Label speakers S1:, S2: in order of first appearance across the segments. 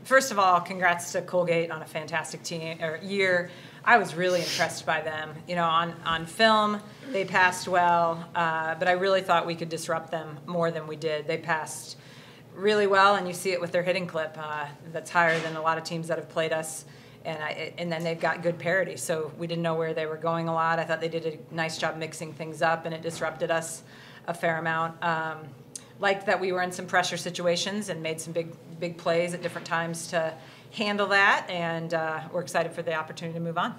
S1: First of all, congrats to Colgate on a fantastic year. I was really impressed by them. On film, they passed well, but I really thought we could disrupt them more than we did. They passed really well, and you see it with their hitting clip. That's higher than a lot of teams that have played us, and then they've got good parity. So we didn't know where they were going a lot. I thought they did a nice job mixing things up, and it disrupted us a fair amount. Liked that we were in some pressure situations and made some big plays at different times to handle that, and we're excited for the opportunity to move on.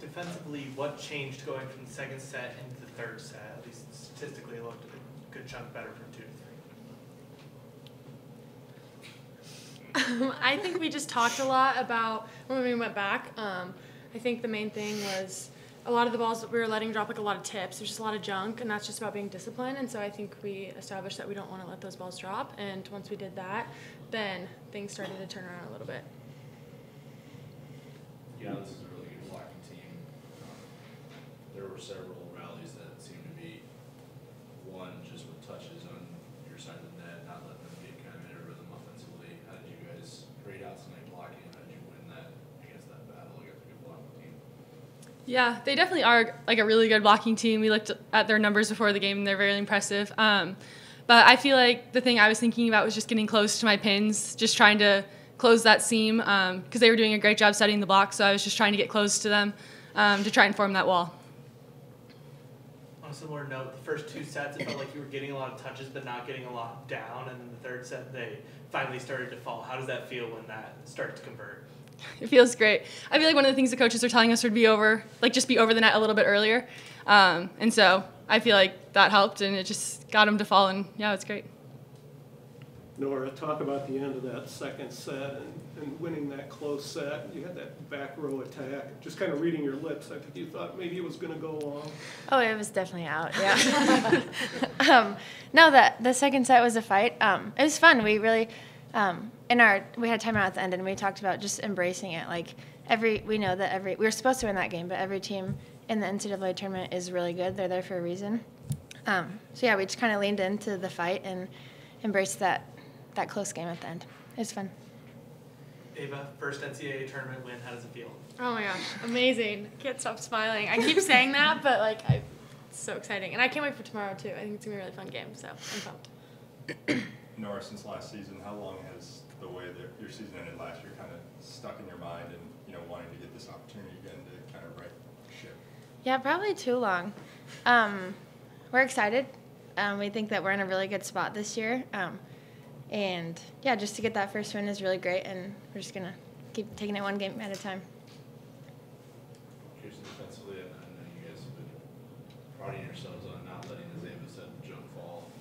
S2: Defensively, what changed going from the second set into the third set? At least statistically, it looked a good chunk better from 2 to 3.
S3: I think we just talked a lot about when we went back. I think the main thing was a lot of the balls that we were letting drop, like a lot of tips. There's just a lot of junk, and that's just about being disciplined. And so I think we established that we don't want to let those balls drop. And once we did that, then things started to turn around a little bit.
S4: Yeah, this is a really good blocking team. There were several rallies that seemed to be one just with touches on your side of the net, not letting them get kind of in a rhythm offensively. How did you guys grade out tonight blocking? How did you win that against that battle against a good blocking team?
S3: Yeah, they definitely are like a really good blocking team. We looked at their numbers before the game, and they're very impressive. But I feel like the thing I was thinking about was just getting close to my pins, just trying to close that seam because they were doing a great job setting the block, so I was just trying to get close to them to try and form that wall.
S2: On a similar note, the first 2 sets, it felt like you were getting a lot of touches but not getting a lot down, and then the third set, they finally started to fall. How does that feel when that starts to convert?
S3: It feels great. I feel like one of the things the coaches are telling us would be just be over the net a little bit earlier. And so I feel like that helped, and it just got them to fall, and yeah, it's great.
S5: Nora, talk about the end of that second set and winning that close set. You had that back row attack. Just kind of reading your lips, I think you thought maybe it was going to go long.
S6: Oh, it was definitely out, yeah. No, the second set was a fight. It was fun. We really we had timeout at the end, and we talked about just embracing it. Like we know that we were supposed to win that game, but every team in the NCAA tournament is really good. They're there for a reason. So yeah, we just kind of leaned into the fight and embraced that close game at the end. It was fun.
S2: Ava, first NCAA tournament win. How does it feel?
S3: Oh my gosh, amazing! I can't stop smiling. I keep saying that, but it's so exciting, and I can't wait for tomorrow too. I think it's gonna be a really fun game, so I'm pumped.
S7: Nora, since last season, how long has the way that your season ended last year kind of stuck in your mind, and wanting to get this opportunity again to kind of right the ship?
S6: Yeah, probably too long. We're excited. We think that we're in a really good spot this year. And yeah, just to get that first win is really great, and we're just going to keep taking it one game at a time.
S4: Curious defensively, I know you guys have been prodding yourselves on not letting, as Ava said, the jump fall.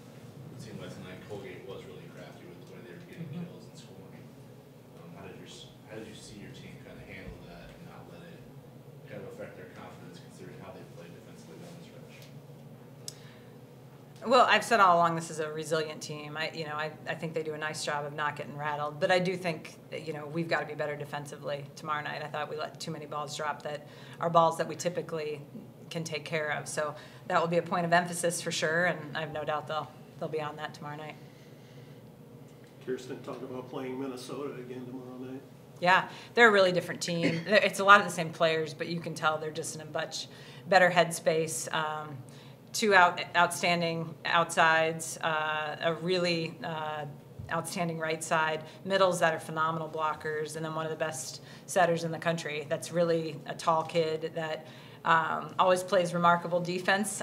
S4: It seemed like tonight Colgate was really crafty with the way they were getting kills and scoring. How did you see your team kind of handle that and not let it kind of affect their confidence, considering how they played defensively down the stretch?
S1: Well, I've said all along this is a resilient team. I think they do a nice job of not getting rattled, but I do think we've got to be better defensively tomorrow night. I thought we let too many balls drop that are balls that we typically can take care of. So that will be a point of emphasis for sure, and I have no doubt they'll be on that tomorrow night.
S5: Kirsten, talk about playing Minnesota again tomorrow night.
S1: Yeah, they're a really different team. It's a lot of the same players, but you can tell they're just in a much better headspace. 2 outstanding outsides, a really outstanding right side, middles that are phenomenal blockers, and then one of the best setters in the country. That's really a tall kid that always plays remarkable defense.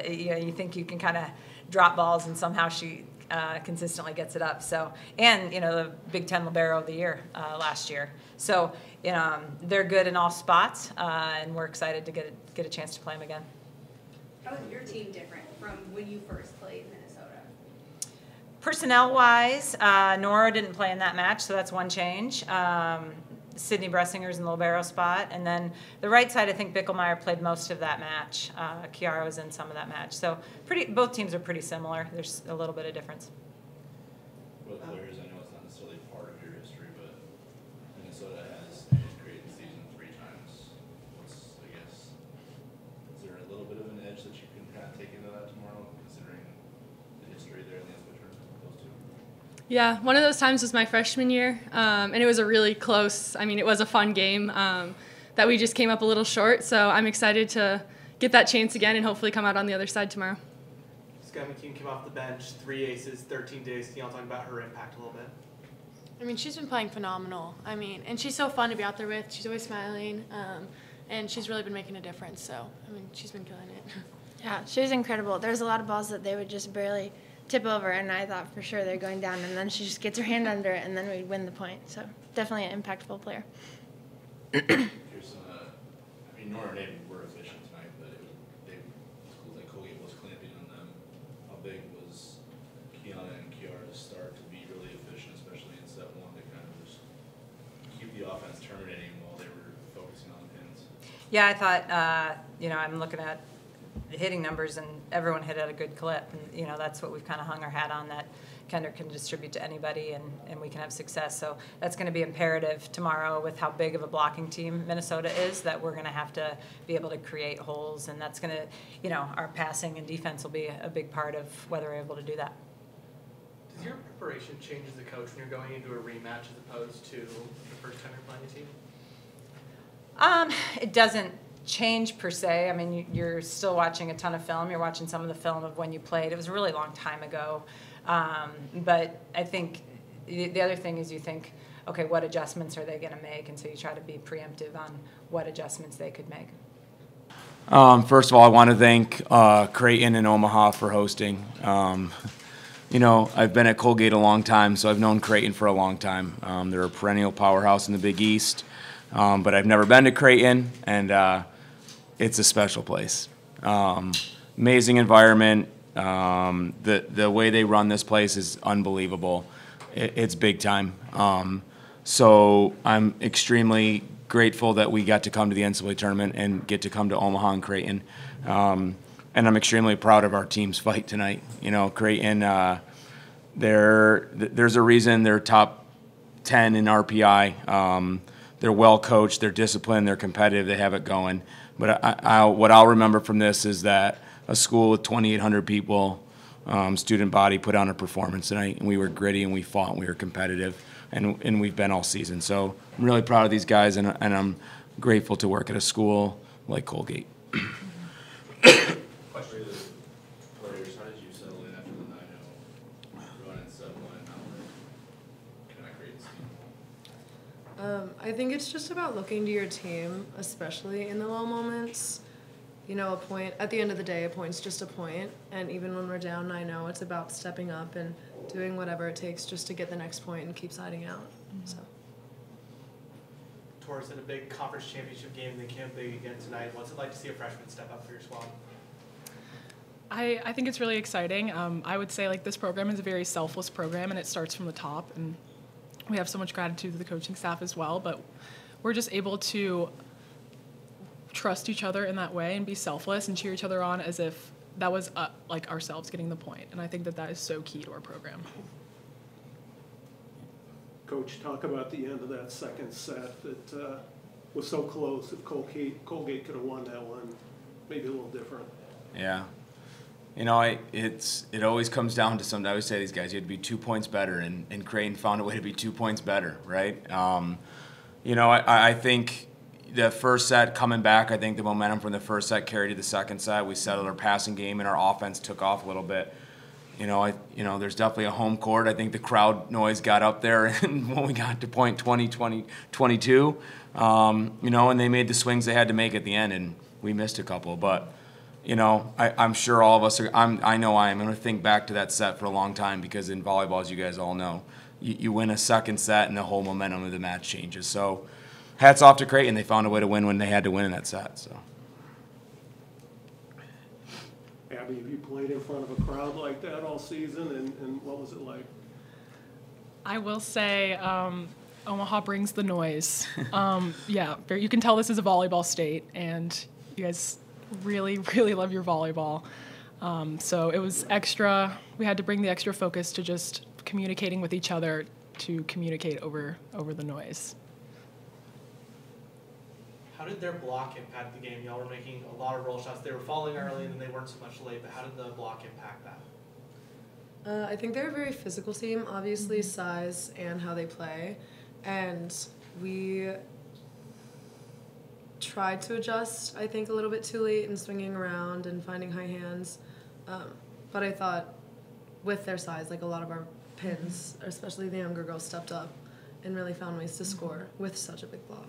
S1: You think you can kind of drop balls, and somehow she consistently gets it up. So, and the Big Ten Libero of the Year last year. So, they're good in all spots, and we're excited to get a chance to play them again.
S8: How is your team different from when you first played Minnesota?
S1: Personnel-wise, Nora didn't play in that match, so that's one change. Sydney Bressinger's in the libero spot. And then the right side, I think Bickelmeyer played most of that match. Chiara was in some of that match. So both teams are pretty similar. There's a little bit of difference.
S4: Both players, I know it's not necessarily part of your history, but Minnesota has ended Creighton season 3 times. Is there a little bit of an edge that you can kind of take into that tomorrow, considering the history there in the NCAA tournament with those two?
S3: Yeah, one of those times was my freshman year, and it was a really close, it was a fun game that we just came up a little short, so I'm excited to get that chance again and hopefully come out on the other side tomorrow.
S2: Sky McKeon came off the bench, 3 aces, 13 days. Can y'all talk about her impact a little bit?
S9: She's been playing phenomenal. And she's so fun to be out there with. She's always smiling, and she's really been making a difference. So, she's been killing it.
S6: Yeah, she was incredible. There's a lot of balls that they would just barely tip over, and I thought for sure they're going down, and then she just gets her hand under it, and then we'd win the point. So definitely an impactful player.
S4: Here's Nora and Navy were efficient tonight, but schools like Colgate was clamping on them. How big was Kiana and Kiara to start to be really efficient, especially in set one, to kind of just keep the offense terminating while they were focusing on the pins?
S1: Yeah, I thought, I'm looking at the hitting numbers, and everyone hit at a good clip. And, that's what we've kind of hung our hat on, that Kendra can distribute to anybody and we can have success. So that's going to be imperative tomorrow with how big of a blocking team Minnesota is, that we're going to have to be able to create holes. And that's going to, our passing and defense will be a big part of whether we're able to do that.
S2: Does your preparation change as a coach when you're going into a rematch as opposed to the first time you're playing a team?
S1: It doesn't change per se. You're still watching a ton of film. You're watching some of the film of when you played. It was a really long time ago. But I think the other thing is you think, okay, what adjustments are they going to make? And so you try to be preemptive on what adjustments they could make.
S10: First of all, I want to thank Creighton and Omaha for hosting. I've been at Colgate a long time, so I've known Creighton for a long time. They're a perennial powerhouse in the Big East. But I've never been to Creighton, and it's a special place. Amazing environment. The way they run this place is unbelievable. It's big time. So I'm extremely grateful that we got to come to the NCAA tournament and get to come to Omaha and Creighton. And I'm extremely proud of our team's fight tonight. Creighton, there's a reason they're top 10 in RPI. They're well coached, they're disciplined, they're competitive, they have it going. But what I'll remember from this is that a school with 2,800 people, student body, put on a performance tonight, and we were gritty and we fought and we were competitive, and we've been all season. So I'm really proud of these guys, and I'm grateful to work at a school like Colgate.
S4: Question for the players: how did you settle in after the 9-0 run and set one? How can I create this team?
S11: I think it's just about looking to your team, especially in the low moments. A point, at the end of the day, a point's just a point. And even when we're down 9-0, it's about stepping up and doing whatever it takes just to get the next point and keep siding out. So.
S2: Taurus in a big conference championship game, they came big again tonight. What's it like to see a freshman step up for your squad?
S12: I think it's really exciting. I would say this program is a very selfless program, and it starts from the top. And we have so much gratitude to the coaching staff as well, but we're just able to trust each other in that way and be selfless and cheer each other on as if that was ourselves getting the point. And I think that is so key to our program.
S5: Coach, talk about the end of that second set that was so close. If Colgate could have won that one, maybe a little different.
S10: Yeah. It always comes down to something. I always say to these guys, you had to be 2 points better, and Creighton found a way to be 2 points better, right? I think the first set coming back, I think the momentum from the first set carried to the second set. We settled our passing game, and our offense took off a little bit. There's definitely a home court. I think the crowd noise got up there, and when we got to point 20, 22, and they made the swings they had to make at the end, and we missed a couple, but. I'm sure all of us I know I am going to think back to that set for a long time, because in volleyball, as you guys all know, you win a second set and the whole momentum of the match changes. So hats off to Creighton. They found a way to win when they had to win in that set. So.
S5: Abby, have you played in front of a crowd like that all season, and what was it like?
S12: I will say Omaha brings the noise. You can tell this is a volleyball state, and you guys really, really love your volleyball. So it was extra. We had to bring the extra focus to just communicating with each other to communicate over the noise.
S2: How did their block impact the game? Y'all were making a lot of roll shots. They were falling early, and then they weren't so much late, but how did the block impact that?
S11: I think they're a very physical team, obviously size and how they play. And we tried to adjust, I think, a little bit too late in swinging around and finding high hands. But I thought with their size, like a lot of our pins, especially the younger girls, stepped up and really found ways to score with such a big block.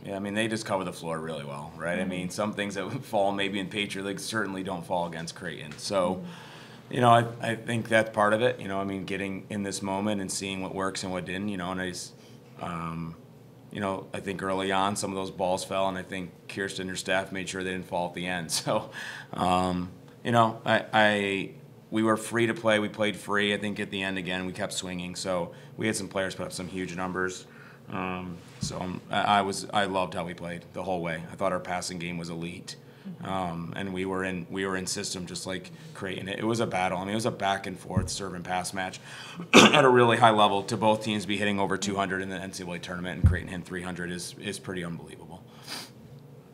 S10: Yeah, I mean, they just cover the floor really well, right? I mean, some things that would fall maybe in Patriot League certainly don't fall against Creighton. So, you know, I think that's part of it. You know, I mean, getting in this moment and seeing what works and what didn't, you know, and I just, you know, I think early on some of those balls fell, and I think Kirsten and her staff made sure they didn't fall at the end. So, you know, we were free to play. We played free. I think at the end again we kept swinging. So we had some players put up some huge numbers. I loved how we played the whole way. I thought our passing game was elite, and we were in system just like Creighton. It was a battle. I mean, it was a back and forth serve and pass match at a really high level. To both teams be hitting over 200 in the NCAA tournament, and Creighton hitting 300 is pretty unbelievable.